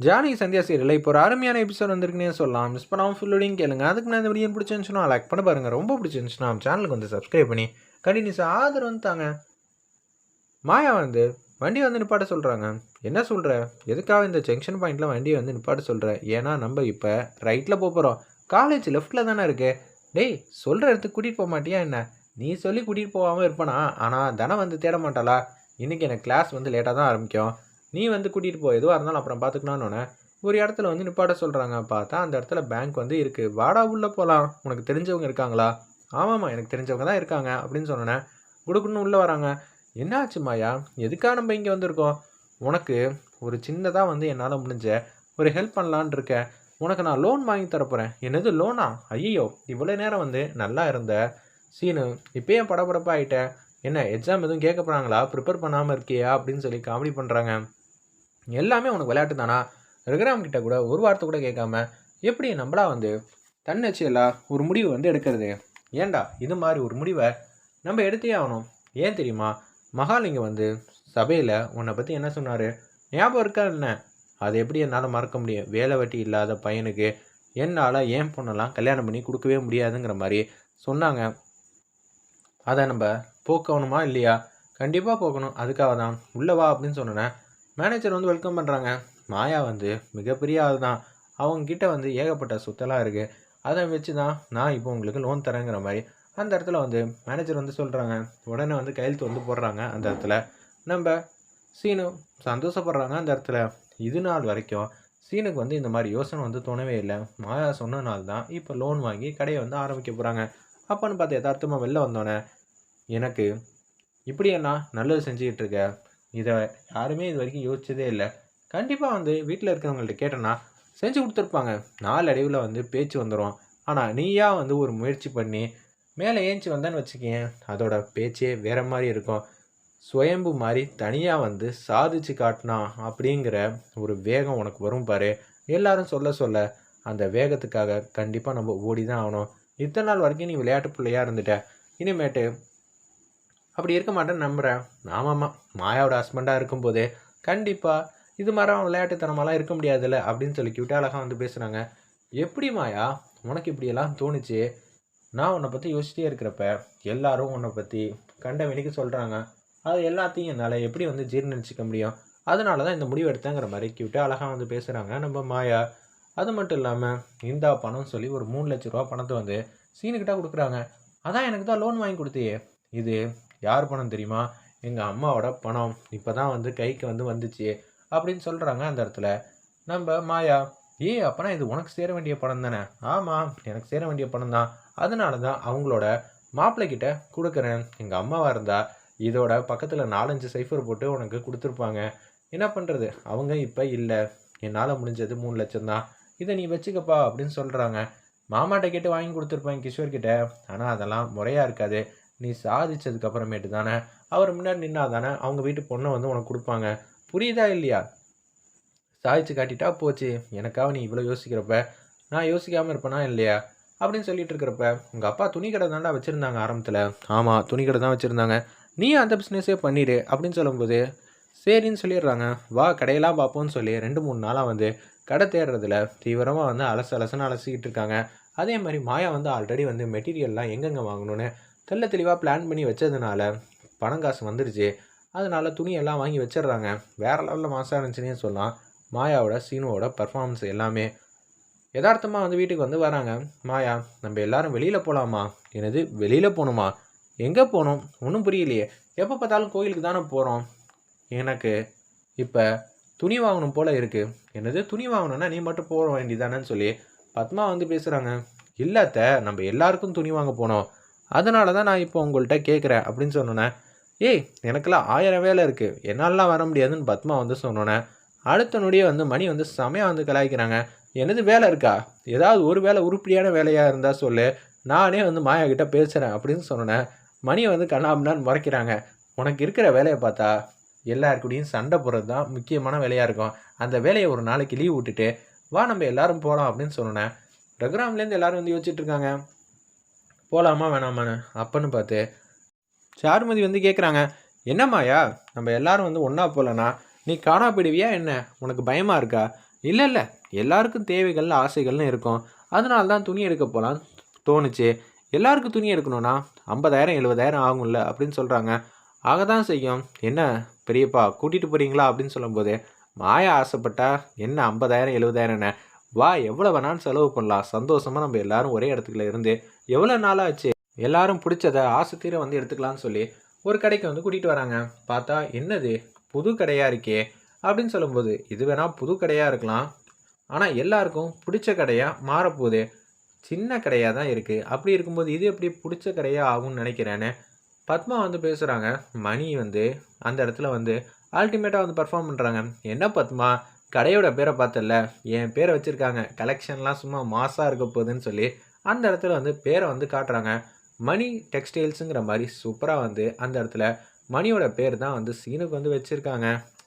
Johnny Sandhya சீரியலில் இப்போ ஒரு அருமையான எபிசோட் வந்திருக்குன்னே சொல்லலாம். மிஸ் பண்ணாமல் ஃபுல்லோடையும் கேளுங்க. அதுக்கு நான் இந்த வீடியோ பிடிச்சிருந்துச்சுன்னா லைக் பண்ண பாருங்கள். ரொம்ப பிடிச்சிருந்துச்சுன்னா நம்ம சேனலுக்கு வந்து சப்ஸ்கிரைப் பண்ணி கண்டினியூஸாக ஆதரவு வந்து தாங்க. மாயா வந்து வண்டி வந்து நிப்பாட்ட சொல்கிறாங்க. என்ன சொல்கிற, எதுக்காக இந்த ஜங்ஷன் பாயிண்டில் வண்டியை வந்து நிப்பாட்ட சொல்கிற? ஏன்னா நம்ம இப்போ ரைட்டில் போகிறோம், காலேஜ் லெஃப்ட்டில் தானே இருக்கு. டேய், சொல்கிற இடத்துக்கு கூட்டிகிட்டு போக மாட்டியா என்ன? நீ சொல்லி கூட்டிகிட்டு போகாமல் இருப்பானா? ஆனால் தனம் வந்து தேட மாட்டாளா? இன்றைக்கி எனக்கு கிளாஸ் வந்து லேட்டாக தான் ஆரம்பிக்கும், நீ வந்து கூட்டிகிட்டு போ, எதுவாக இருந்தாலும் அப்புறம் பார்த்துக்கலான்னு ஒரு இடத்துல வந்து நிப்பாட்ட சொல்கிறாங்க. பார்த்தா அந்த இடத்துல பேங்க் வந்து இருக்குது. வாடா உள்ளே போகலாம், உனக்கு தெரிஞ்சவங்க இருக்காங்களா? ஆமாம்மா, எனக்கு தெரிஞ்சவங்க தான் இருக்காங்க அப்படின்னு சொன்னேன். குடுக்குன்னு உள்ளே வராங்க. என்னாச்சு மாயா, எதுக்காக நம்ம இங்கே வந்திருக்கோம்? உனக்கு ஒரு சின்னதாக வந்து என்னால் முடிஞ்ச ஒரு ஹெல்ப் பண்ணலான் இருக்கேன். உனக்கு நான் லோன் வாங்கி தரப்போகிறேன். என்னது லோனா? ஐயோ, இவ்வளோ நேரம் வந்து நல்லா இருந்த சீனு இப்போயே படபடப்பாக ஆகிட்டேன். என்ன எக்ஸாம் எதுவும் கேட்க போகிறாங்களா? ப்ரிப்பேர் பண்ணாமல் இருக்கியா அப்படின்னு சொல்லி காமெடி பண்ணுறாங்க. எல்லாமே உனக்கு விளையாட்டு தானா? ரகுராம் கிட்ட கூட ஒரு வார்த்தை கூட கேட்காம எப்படி நம்மளா வந்து தன்னெச்சையெல்லாம் ஒரு முடிவு வந்து எடுக்கிறது? ஏண்டா இது மாதிரி ஒரு முடிவை நம்ம எடுத்தே ஆகணும். ஏன் தெரியுமா? மகாலிங்கம் வந்து சபையில் உன்னை பற்றி என்ன சொன்னார் ஞாபகம் இருக்கா என்ன? அதை எப்படி என்னால் மறக்க முடியும்? வேலை வெட்டி இல்லாத பையனுக்கு என்னால் ஏன் பொண்ணெல்லாம் கல்யாணம் பண்ணி கொடுக்கவே முடியாதுங்கிற மாதிரி சொன்னாங்க. அதை நம்ம போக்கணுமா இல்லையா? கண்டிப்பாக போக்கணும். அதுக்காக தான் உள்ளே வா அப்படின்னு சொன்னேன். மேனேஜர் வந்து வெல்கம் பண்ணுறாங்க. மாயா வந்து மிகப்பெரிய ஆள் தான், அவங்கக்கிட்ட வந்து ஏகப்பட்ட சொத்தெல்லாம் இருக்குது. அதை வச்சு தான் நான் இப்போ உங்களுக்கு லோன் தரேங்கிற மாதிரி அந்த இடத்துல வந்து மேனேஜர் வந்து சொல்கிறாங்க. உடனே வந்து கையெழுத்து வந்து போடுறாங்க. அந்த இடத்துல நம்ம சீனு சந்தோஷப்படுறாங்க. அந்த இடத்துல இது நாள் வரைக்கும் சீனுக்கு வந்து இந்த மாதிரி யோசனை வந்து தோணவே இல்லை. மாயா சொன்னனால தான் இப்போ லோன் வாங்கி கடையை வந்து ஆரம்பிக்க போகிறாங்க. அப்போன்னு பார்த்து யதார்த்தமாக வெளில வந்தோடனே, எனக்கு இப்படி என்ன நல்லது செஞ்சுக்கிட்டு இருக்க, இதை யாருமே இது வரைக்கும் யோசிச்சதே இல்லை. கண்டிப்பாக வந்து வீட்டில் இருக்கிறவங்கள்ட்ட கேட்டேன்னா செஞ்சு கொடுத்துருப்பாங்க. நாளடைவில் வந்து பேச்சு வந்துடும். ஆனால் நீயா வந்து ஒரு முயற்சி பண்ணி மேலே ஏஞ்சி வந்தேன்னு வச்சுக்கேன், அதோட பேச்சே வேறு மாதிரி இருக்கும். சுயம்பு மாதிரி தனியாக வந்து சாதிச்சு காட்டினா அப்படிங்கிற ஒரு வேகம் உனக்கு வரும் பாரு. எல்லாரும் சொல்ல சொல்ல அந்த வேகத்துக்காக கண்டிப்பாக நம்ம ஓடி தான் ஆகணும். இத்தனை நாள் வரைக்கும் நீ விளையாட்டு பிள்ளையாக இருந்துட்ட, இனிமேட்டு அப்படி இருக்க மாட்டேன்னு நம்புகிறேன். ஆமாம்மா, மாயாவோட ஹஸ்பண்டாக இருக்கும்போதே கண்டிப்பாக இது மாதிரி விளையாட்டுத்தனமாலாம் இருக்க முடியாதுல்ல அப்படின்னு சொல்லி கியூட்டாக அழகாக வந்து பேசுகிறாங்க. எப்படி மாயா உனக்கு இப்படியெல்லாம் தோணுச்சு? நான் உன்னை பற்றி யோசிச்சிட்டே இருக்கிறப்ப எல்லாரும் உன்னை பற்றி கண்ட வெளிக்கு சொல்கிறாங்க. அது எல்லாத்தையும் என்னால் எப்படி வந்து ஜீர்ணிச்சிக்க முடியும்? அதனால தான் இந்த முடிவு எடுத்தேங்கிற மாதிரி கியூட்டாக அழகாக வந்து பேசுகிறாங்க நம்ம மாயா. அது மட்டும் இல்லாமல் இந்தா பணம் சொல்லி ஒரு 3 லட்ச ரூபா பணத்தை வந்து சீனுக்கிட்ட கொடுக்குறாங்க. அதான் எனக்கு தான் லோன் வாங்கி கொடுத்தியே, இது யார் பணம் தெரியுமா? எங்கள் அம்மாவோட பணம் இப்போ தான் வந்து கைக்கு வந்து வந்துச்சு அப்படின்னு சொல்கிறாங்க. அந்த இடத்துல நம்ம மாயா, அப்போனா இது உனக்கு சேர வேண்டிய பணம் தானே? ஆமாம், எனக்கு சேர வேண்டிய பணம் தான். அதனால தான் அவங்களோட மாப்பிள்ளைக்கிட்ட கொடுக்குறேன். எங்கள் அம்மாவாக இருந்தால் இதோட பக்கத்தில் 4-5 சைஃபர் போட்டு உனக்கு கொடுத்துருப்பாங்க. என்ன பண்ணுறது, அவங்க இப்போ இல்லை. என்னால் முடிஞ்சது 3 லட்சம் தான், இதை நீ வச்சுக்கப்பா அப்படின்னு சொல்கிறாங்க. மாமாட்ட கேட்டு வாங்கி கொடுத்துருப்பேன் கிஷோர்கிட்ட, ஆனால் அதெல்லாம் முறையாக இருக்காது. நீ சாதிச்சதுக்கு அப்புறமேட்டு தானே அவர் முன்னாடி நின்னா தானே அவங்க வீட்டு பொண்ணை வந்து உனக்கு கொடுப்பாங்க. புரியுதா இல்லையா? சாதிச்சு காட்டிட்டா போச்சு. எனக்காக நீ இவ்வளோ யோசிக்கிறப்ப நான் யோசிக்காமல் இருப்பேனா இல்லையா அப்படின்னு சொல்லிட்டு இருக்கிறப்ப, உங்கள் அப்பா துணி கடை தாண்டா வச்சுருந்தாங்க ஆரம்பத்தில். ஆமாம், துணி கடை தான் வச்சுருந்தாங்க. நீ அந்த பிஸ்னஸே பண்ணிடு அப்படின்னு சொல்லும்போது சரின்னு சொல்லிடுறாங்க. வா கடையெல்லாம் பார்ப்போன்னு சொல்லி 2-3 நாளாக வந்து கடை தேடுறதுல தீவிரமாக வந்து அலசுன்னு அலசிக்கிட்டு இருக்காங்க. அதே மாதிரி மாயா வந்து ஆல்ரெடி வந்து மெட்டீரியல்லாம் எங்கெங்கே வாங்கணும்னு தெல்ல தெளிவாக பிளான் பண்ணி வச்சதுனால பணம் காசு வந்துருச்சு. அதனால துணியெல்லாம் வாங்கி வச்சிடுறாங்க. வேறு லெவலில் மாசாக இருந்துச்சுன்னே சொல்லலாம். மாயாவோட சீனுவோட பர்ஃபார்மன்ஸ் எல்லாமே யதார்த்தமாக வந்து வீட்டுக்கு வந்து வராங்க. மாயா, நம்ம எல்லாரும் வெளியில் போகலாமா? என்னது வெளியில் போகணுமா? எங்கே போகணும் ஒன்றும் புரியலையே. எப்போ பார்த்தாலும் கோயிலுக்கு தானே போகிறோம். எனக்கு இப்போ துணி வாங்கணும் போல் இருக்குது. என்னது துணி வாங்கணுன்னா நீ மட்டும் போக வேண்டியதானேன்னு சொல்லி பத்மா வந்து பேசுகிறாங்க. இல்லாத நம்ம எல்லாருக்கும் துணி வாங்க போனோம், அதனால தான் நான் இப்போ உங்கள்கிட்ட கேட்குறேன் அப்படின்னு சொன்னோன்னே, எனக்கெல்லாம் 1000 வேலை இருக்குது, என்னாலலாம் வர முடியாதுன்னு பத்மா வந்து சொன்னோன்னே அடுத்த நொடியே வந்து மணி வந்து செமையாக வந்து கலாய்க்கிறாங்க. என்னது வேலை இருக்கா? ஏதாவது ஒரு வேலை உருப்படியான வேலையாக இருந்தால் சொல்லு, நானே வந்து மாயா கிட்ட பேசுகிறேன் அப்படின்னு சொன்னேன். மணியை வந்து கண்ணாமண்ணான்னு முறைக்கிறாங்க. உனக்கு இருக்கிற வேலையை பார்த்தா எல்லாருக்கூடையும் சண்டை போடுறது தான் முக்கியமான வேலையாக இருக்கும். அந்த வேலையை ஒரு நாளைக்கு லீவ் விட்டுட்டு வா நம்ம எல்லாரும் போகலாம் அப்படின்னு சொன்னேன். ரகுராம்லேருந்து எல்லாரும் வந்து யோசிச்சுட்டு இருக்காங்க, போகலாமா வேணாமான்னு. அப்பன்னு பார்த்து சாருமதி வந்து கேட்குறாங்க, என்ன மாயா நம்ம எல்லாரும் வந்து ஒன்றா போகலன்னா நீ காணா போயிடுவியா என்ன? உனக்கு பயமாக இருக்கா? இல்லை இல்லை, எல்லாருக்கும் தேவைகள் ஆசைகள்னு இருக்கும். அதனால தான் துணி எடுக்க போகலான்னு தோணுச்சு. எல்லாருக்கும் துணி எடுக்கணும்னா 50,000 70,000 ஆகும்ல அப்படின்னு சொல்கிறாங்க. ஆக தான் செய்யும். என்ன பெரியப்பா கூட்டிகிட்டு போகிறீங்களா அப்படின்னு சொல்லும்போது, மாயா ஆசைப்பட்டா என்ன 50,000 70,000ன்னு வா எவ்வளோ வேணாலும் செலவு பண்ணலாம். சந்தோஷமாக நம்ம எல்லாரும் ஒரே இடத்துக்குள்ள இருந்து எவ்வளோ நாளாச்சு எல்லாரும் பிடிச்சத ஆசை தீர வந்து எடுத்துக்கலாம்னு சொல்லி ஒரு கடைக்கு வந்து கூட்டிகிட்டு வராங்க. பார்த்தா என்னது புது கடையாக இருக்கே அப்படின்னு சொல்லும்போது, இது வேணால் புது கடையாக இருக்கலாம், ஆனால் எல்லாருக்கும் பிடிச்ச கடையாக மாறப்போகுது. சின்ன கடையாக தான் இருக்குது. அப்படி இருக்கும்போது இது எப்படி பிடிச்ச கடையாக ஆகும்னு நினைக்கிறேன்னு பத்மா வந்து பேசுகிறாங்க. மணி வந்து அந்த இடத்துல வந்து அல்டிமேட்டாக வந்து பர்ஃபார்ம் பண்ணுறாங்க. என்ன பத்மா, கடையோட பேரை பார்த்தல, என் பேரை வச்சுருக்காங்க, கலெக்ஷன்லாம் சும்மா மாசாக இருக்க போகுதுன்னு சொல்லி அந்த இடத்துல வந்து பேரை வந்து காட்டுறாங்க. மணி டெக்ஸ்டைல்ஸுங்கிற மாதிரி சூப்பராக வந்து அந்த இடத்துல மணியோட பேர் தான் வந்து சீனுக்கு வந்து வச்சுருக்காங்க.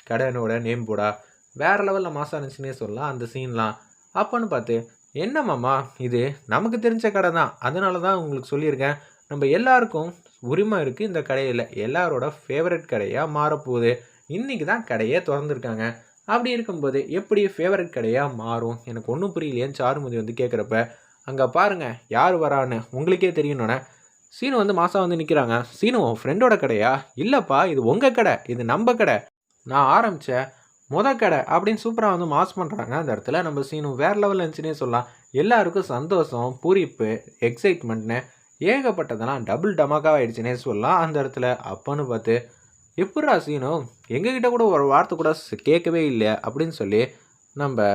கடையோட நேம் போடா வேறு லெவலில் மாசாக இருந்துச்சுன்னே சொல்லலாம் அந்த சீன்லாம். அப்போன்னு பார்த்து, என்ன மாமா இது நமக்கு தெரிஞ்ச கடை தான், அதனால தான் உங்களுக்கு சொல்லியிருக்கேன், நம்ம எல்லாருக்கும் உரிமை இருக்குது இந்த கடையில், எல்லாரோட ஃபேவரட் கடையாக மாறப்போகுது. இன்றைக்கி தான் கடையே திறந்துருக்காங்க. அப்படி இருக்கும்போது எப்படி ஃபேவரட் கடையாக மாறும், எனக்கு ஒன்றும் புரியலையேன்னு சாருமதி வந்து கேட்குறப்ப, அங்கே பாருங்கள் யார் வரான்னு உங்களுக்கே தெரியணுன்னே சீனு வந்து மாசா வந்து நிற்கிறாங்க. சீனு ஃப்ரெண்டோட கடையா? இல்லைப்பா இது உங்கள் கடை, இது நம்ம கடை, நான் ஆரம்பித்த கடை அப்படின்னு சூப்பராக வந்து மாஸ் பண்ணுறாங்க. அந்த இடத்துல நம்ம சீனு வேறு லெவலில் இருந்துச்சுன்னே சொல்லலாம். எல்லாருக்கும் சந்தோஷம், பூரிப்பு, எக்ஸைட்மெண்ட்னு ஏகப்பட்டதெல்லாம் டபுள் டமாக்காக ஆகிடுச்சுன்னே சொல்லலாம் அந்த இடத்துல. அப்போன்னு பார்த்து, எப்பட்றா சீனு எங்ககிட்ட கூட ஒரு வார்த்தை கூட கேட்கவே இல்லை அப்படின்னு சொல்லி நம்ம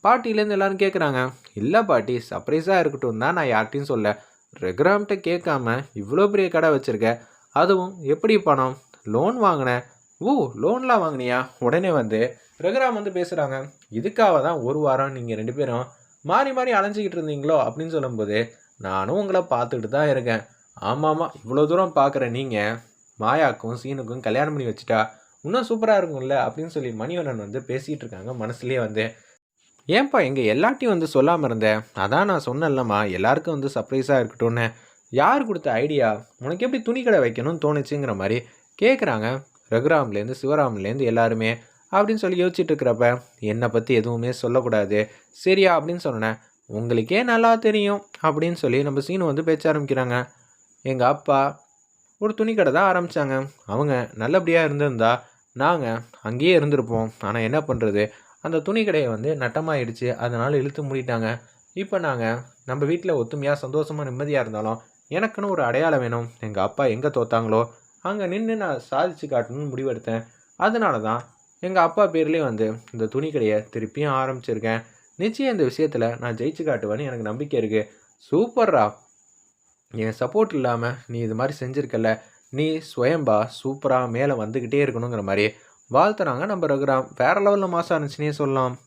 பாட்டிலேருந்து எல்லோரும் கேட்குறாங்க. இல்லை பாட்டி, சர்ப்ரைஸாக இருக்கட்டும் தான் நான் யார்கிட்டையும் சொல்ல, ரெகுராம்கிட்ட கேட்காம இவ்வளோ பெரிய கடை வச்சுருக்க, அதுவும் எப்படி பணம், லோன் வாங்கினேன். ஓ லோன்லாம் வாங்கினியா? உடனே வந்து ரெகுராம் வந்து பேசுகிறாங்க. இதுக்காக தான் ஒரு வாரம் நீங்கள் 2 பேரும் மாறி மாறி அலைஞ்சிக்கிட்டு இருந்தீங்களோ அப்படின்னு சொல்லும்போது, நானும் உங்களை பார்த்துக்கிட்டு தான் இருக்கேன். ஆமாம், இவ்வளோ தூரம் பார்க்குற நீங்கள் மாயாக்கும் சீனுக்கும் கல்யாணம் பண்ணி வச்சுட்டா இன்னும் சூப்பராக இருக்கும்ல அப்படின்னு சொல்லி மணிவண்ணன் வந்து பேசிகிட்டு இருக்காங்க மனசுலேயே வந்து. ஏன்பா எங்கள் எல்லாட்டையும் வந்து சொல்லாமல் இருந்தேன்? அதான் நான் சொன்னேன்லம்மா எல்லாருக்கும் வந்து சர்ப்ரைஸாக இருக்கட்டும்னு. யார் கொடுத்த ஐடியா, உனக்கு எப்படி துணி கடை வைக்கணும்னு தோணுச்சுங்கிற மாதிரி கேட்குறாங்க ரகுராம்லேருந்து சிவராம்லேருந்து எல்லாருமே. அப்படின்னு சொல்லி யோசிச்சுட்டு இருக்கிறப்ப, என்னை பற்றி எதுவுமே சொல்லக்கூடாது சரியா அப்படின்னு சொன்னேன். உங்களுக்கே நல்லா தெரியும் அப்படின்னு சொல்லி நம்ம சீனு வந்து பேச்ச ஆரம்பிக்கிறாங்க. எங்கள் அப்பா ஒரு துணி கடை தான் ஆரம்பித்தாங்க. அவங்க நல்லபடியாக இருந்திருந்தா நாங்கள் அங்கேயே இருந்திருப்போம். ஆனால் என்ன பண்ணுறது, அந்த துணி கடையை வந்து நட்டமாகிடுச்சு, அதனால் இழுத்து மூடிட்டாங்க. இப்போ நாங்கள் நம்ம வீட்டில் ஒத்துமையாக சந்தோஷமாக நிம்மதியாக இருந்தாலும் எனக்குன்னு ஒரு அடையாளம் வேணும். எங்கள் அப்பா எங்கே தோத்தாங்களோ அங்கே நின்று நான் சாதிச்சு காட்டணும்னு முடிவெடுத்தேன். அதனால தான் எங்கள் அப்பா பேர்லேயே வந்து இந்த துணி கடையை திருப்பியும் ஆரம்பிச்சிருக்கேன். நிச்சயம் இந்த விஷயத்தில் நான் ஜெயிச்சு காட்டுவேன்னு எனக்கு நம்பிக்கை இருக்குது. சூப்பர்ரா, என் சப்போர்ட் இல்லாமல் நீ இது மாதிரி செஞ்சுருக்கல, நீ சுயம்பா சூப்பராக மேலே வந்துக்கிட்டே இருக்கணுங்கிற மாதிரி வாழ்த்துறாங்க நம்ம ரகுராம். வேறு லெவலில் மாசாக இருந்துச்சுன்னே சொல்லலாம்.